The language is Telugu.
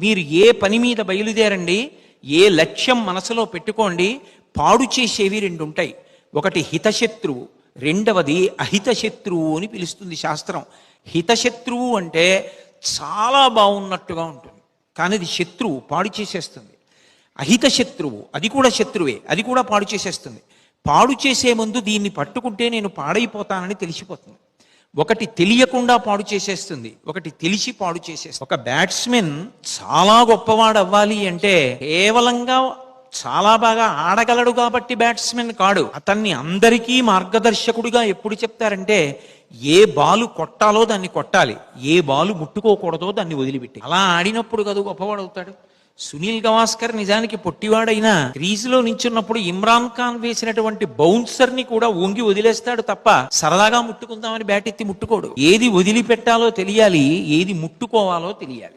మీరు ఏ పని మీద బయలుదేరండి, ఏ లక్ష్యం మనసులో పెట్టుకోండి, పాడు చేసేవి రెండు ఉంటాయి. ఒకటి హితశత్రువు, రెండవది అహితశత్రువు అని పిలుస్తుంది శాస్త్రం. హితశత్రువు అంటే చాలా బాగున్నట్టుగా ఉంటుంది, కానీ అది శత్రువు, పాడు చేసేస్తుంది. అహిత శత్రువు, అది కూడా శత్రువే, అది కూడా పాడు చేసేస్తుంది. పాడు చేసే ముందు దీన్ని పట్టుకుంటే నేను పాడైపోతానని తెలిసిపోతుంది. ఒకటి తెలియకుండా పాడు చేసేస్తుంది, ఒకటి తెలిసి పాడు చేసేస్తుంది. ఒక బ్యాట్స్మెన్ చాలా గొప్పవాడు అవ్వాలి అంటే కేవలంగా చాలా బాగా ఆడగలడు కాబట్టి బ్యాట్స్మెన్ కాడు. అతన్ని అందరికీ మార్గదర్శకుడిగా ఎప్పుడు చెప్తారంటే, ఏ బాలు కొట్టాలో దాన్ని కొట్టాలి, ఏ బాలు ముట్టుకోకూడదో దాన్ని వదిలిపెట్టి. అలా ఆడినప్పుడు కదా గొప్పవాడు అవుతాడు. సునీల్ గవాస్కర్ నిజానికి పొట్టివాడైనా క్రీజులో నించున్నప్పుడు ఇమ్రాన్ ఖాన్ వేసినటువంటి బౌన్సర్ ని కూడా వంగి వదిలేస్తాడు తప్ప సరదాగా ముట్టుకుందామని బ్యాట్ ఎత్తి ముట్టుకోడు. ఏది వదిలిపెట్టాలో తెలియాలి, ఏది ముట్టుకోవాలో తెలియాలి.